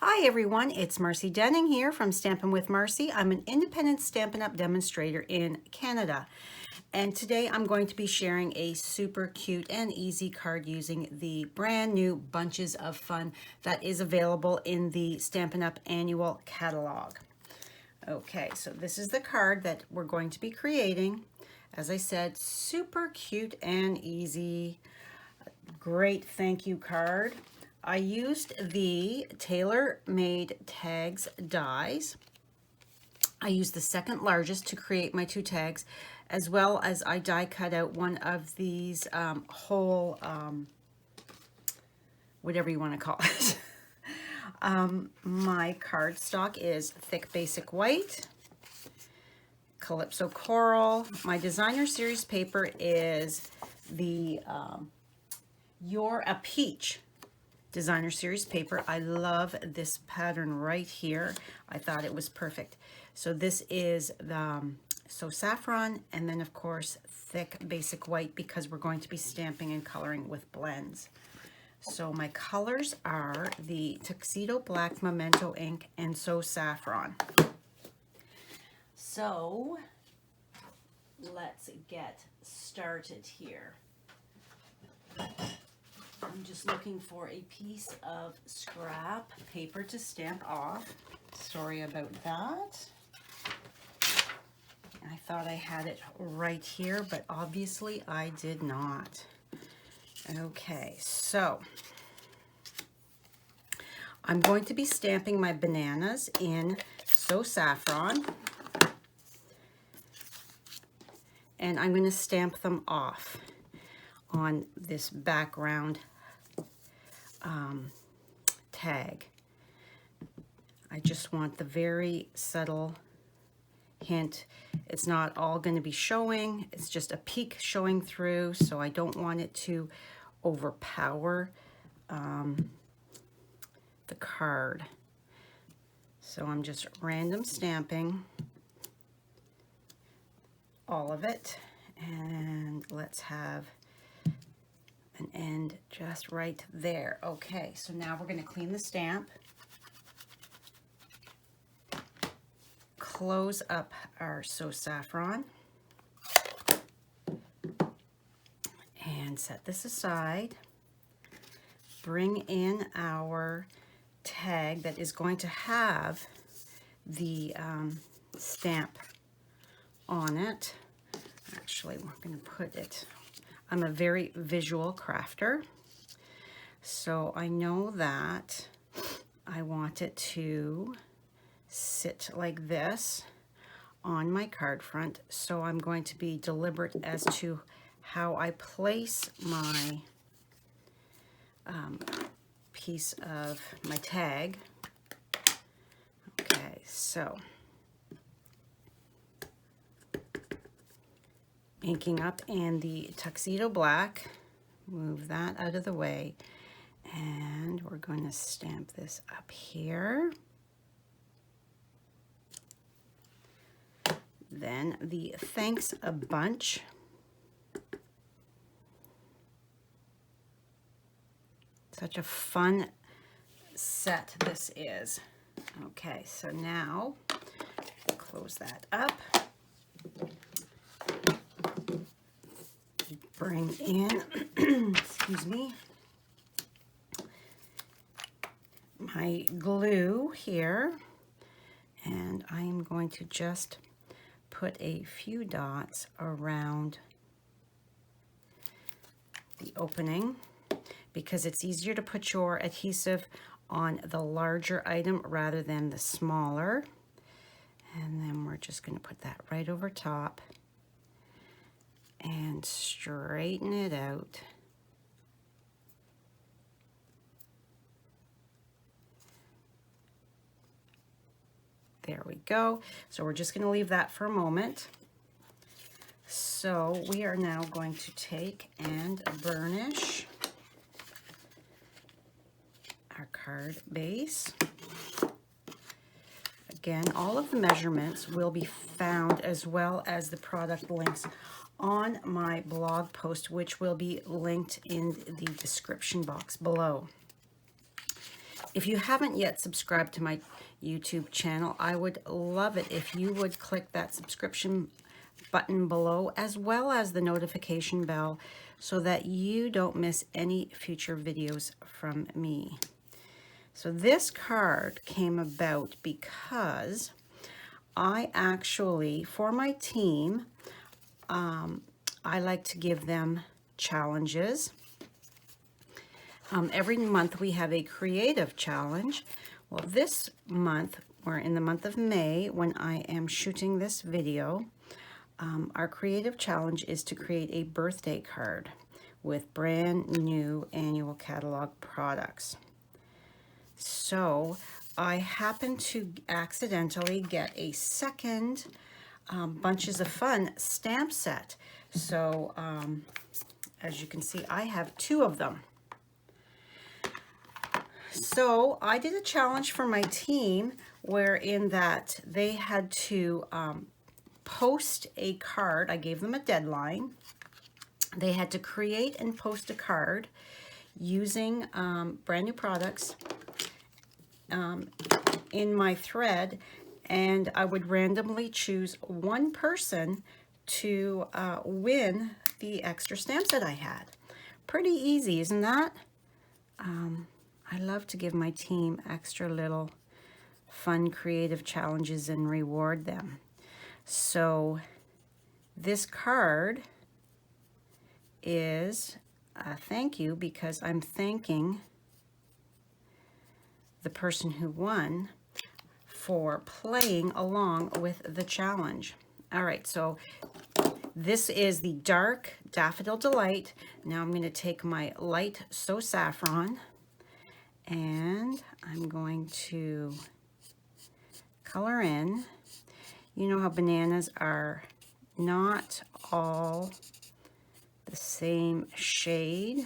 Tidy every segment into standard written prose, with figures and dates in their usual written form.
Hi everyone, it's Marcy Denning here from Stampin' with Marcy. I'm an independent Stampin' Up! Demonstrator in Canada. And today I'm going to be sharing a super cute and easy card using the brand new Bunches of Fun that is available in the Stampin' Up! Annual Catalog. Okay, so this is the card that we're going to be creating. As I said, super cute and easy. Great thank you card. I used the tailor-made tags dies. I used the second largest to create my two tags, as well as I die cut out one of these whole, whatever you want to call it. My cardstock is thick basic white, Calypso Coral. My designer series paper is the You're a Peach designer series paper. I love this pattern right here. I thought it was perfect. So this is the So Saffron, and then of course thick basic white, because we're going to be stamping and coloring with blends. So my colors are the Tuxedo Black, Memento Ink, and So Saffron. So let's get started here. I'm just looking for a piece of scrap paper to stamp off. Sorry about that. I thought I had it right here, but obviously I did not. Okay, so I'm going to be stamping my bananas in So Saffron, and I'm going to stamp them off on this background tag. I just want the very subtle hint. It's not all going to be showing, it's just a peek showing through, so I don't want it to overpower the card. So I'm just random stamping all of it, and let's have an end just right there. Okay, so now we're going to clean the stamp, close up our So Saffron, and set this aside. Bring in our tag that is going to have the stamp on it. Actually, we're going to put it, I'm a very visual crafter, so I know that I want it to sit like this on my card front, so I'm going to be deliberate as to how I place my piece of my tag. Okay, so inking up in the Tuxedo Black, move that out of the way, and we're going to stamp this up here. Then the Thanks a Bunch. Such a fun set this is. Okay, so now close that up. Bring in, excuse me, my glue here, and I am going to just put a few dots around the opening, because it's easier to put your adhesive on the larger item rather than the smaller. And then we're just going to put that right over top and straighten it out. There we go. So we're just going to leave that for a moment. So we are now going to take and burnish our card base. Again, all of the measurements will be found, as well as the product links, on my blog post, which will be linked in the description box below. If you haven't yet subscribed to my YouTube channel, I would love it if you would click that subscription button below, as well as the notification bell, so that you don't miss any future videos from me. So this card came about because I actually, for my team, I like to give them challenges. Every month we have a creative challenge. Well, this month, we're in the month of May when I am shooting this video. Our creative challenge is to create a birthday card with brand new annual catalog products. So I happened to accidentally get a second Bunches of Fun stamp set. So as you can see, I have 2 of them. So I did a challenge for my team wherein that they had to post a card. I gave them a deadline. They had to create and post a card using brand new products in my thread, and I would randomly choose one person to win the extra stamps that I had. Pretty easy, isn't that? I love to give my team extra little fun creative challenges and reward them. So this card is a thank you, because I'm thanking the person who won for playing along with the challenge. All right, so this is the Dark Daffodil Delight. Now I'm going to take my light So Saffron, and I'm going to color in. You know how bananas are not all the same shade.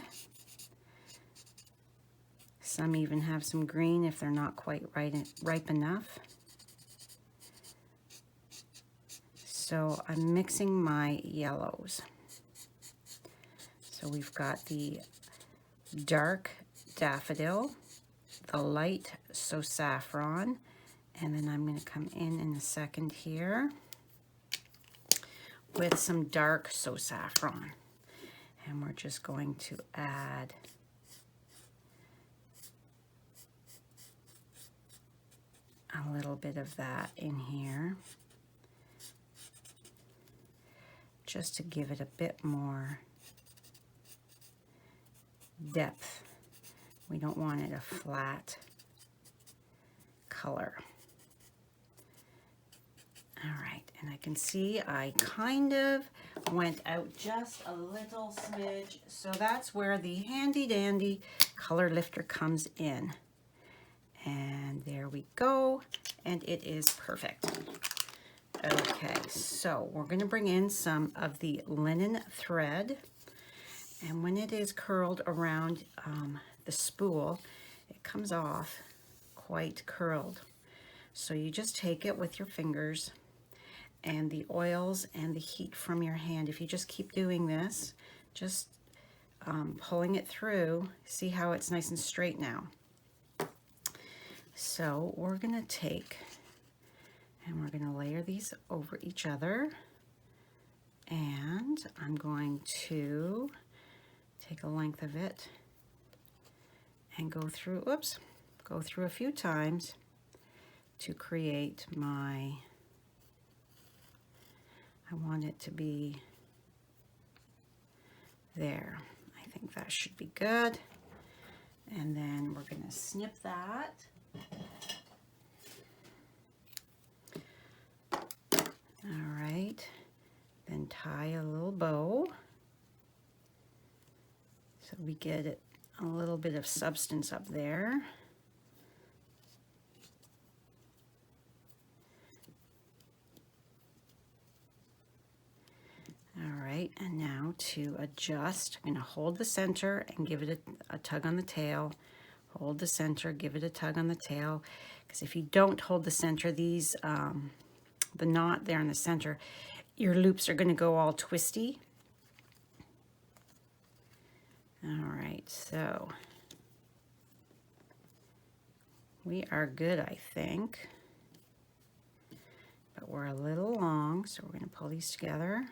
Some even have some green if they're not quite ripe enough. So I'm mixing my yellows. So we've got the Dark Daffodil, the Light So Saffron, and then I'm going to come in a second here with some Dark So Saffron. And we're just going to add a little bit of that in here, just to give it a bit more depth. We don't want it a flat color. All right, and I can see I kind of went out just a little smidge, so that's where the handy dandy color lifter comes in. And there we go, and it is perfect. Okay, so we're going to bring in some of the linen thread, and when it is curled around the spool, it comes off quite curled. So you just take it with your fingers and the oils and the heat from your hand. If you just keep doing this, just pulling it through, see how it's nice and straight now. So we're going to take and we're going to layer these over each other, and I'm going to take a length of it and go through a few times to create my, I want it to be there. I think that should be good. And then we're going to snip that. All right, then tie a little bow so we get it a little bit of substance up there. All right, and now to adjust, I'm going to hold the center and give it a tug on the tail. Hold the center, give it a tug on the tail, because if you don't hold the center, these the knot there in the center, your loops are going to go all twisty. All right, so We are good, I think. But we're a little long, so we're going to pull these together.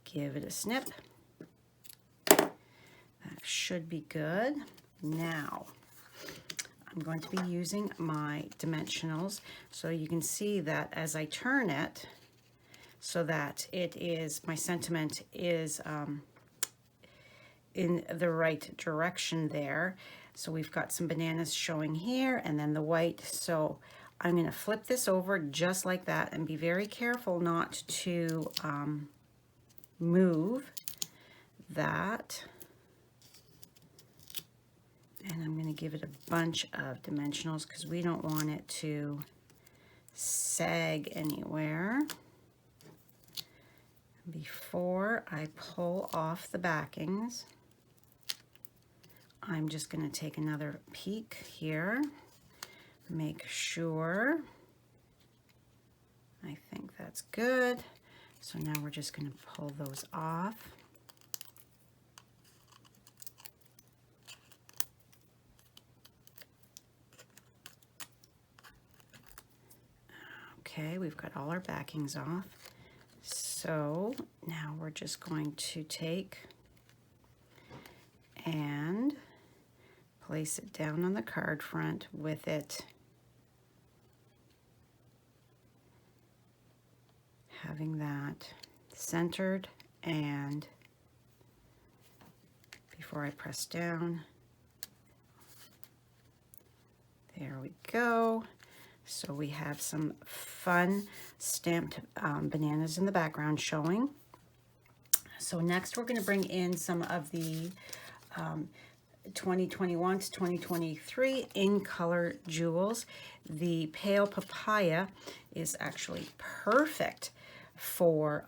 Give it a snip. That should be good. Now, I'm going to be using my dimensionals, so you can see that as I turn it, so that it is, my sentiment is in the right direction there. So we've got some bananas showing here, and then the white. So I'm going to flip this over just like that, and be very careful not to move that. And I'm going to give it a bunch of dimensionals because we don't want it to sag anywhere. Before I pull off the backings, I'm just going to take another peek here, make sure. I think that's good. So now we're just going to pull those off. Okay, we've got all our backings off. So now we're just going to take and place it down on the card front with it having that centered, and before I press down, there we go. So we have some fun stamped bananas in the background showing. So next we're going to bring in some of the 2021 to 2023 in color jewels. The pale papaya is actually perfect for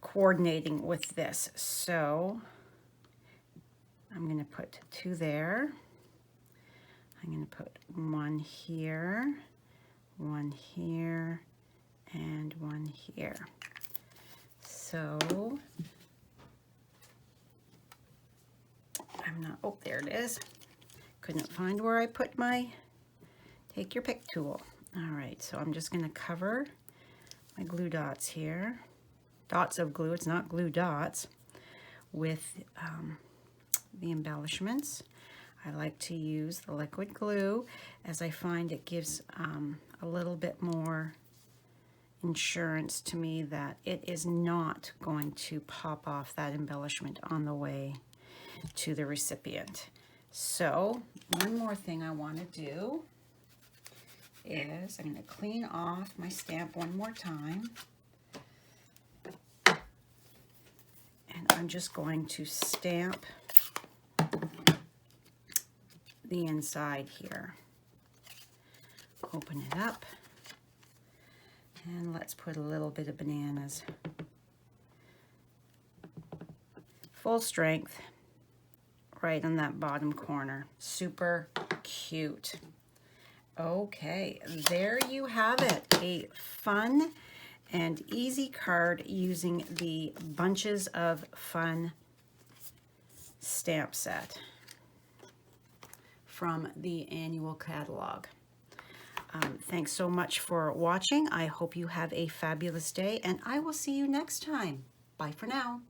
coordinating with this. So I'm going to put 2 there. I'm going to put 1 here, 1 here, and 1 here. So I'm not, oh, there it is. Couldn't find where I put my take your pick tool. All right, so I'm just going to cover my glue dots here. Dots of glue, it's not glue dots, with the embellishments. I like to use the liquid glue, as I find it gives a little bit more insurance to me that it is not going to pop off that embellishment on the way to the recipient. So one more thing I want to do is I'm going to clean off my stamp one more time. And I'm just going to stamp the inside here. Open it up, and let's put a little bit of bananas. Full strength right on that bottom corner. Super cute. Okay, there you have it. A fun and easy card using the Bunches of Fun stamp set from the annual catalog. Thanks so much for watching. I hope you have a fabulous day, and I will see you next time. Bye for now.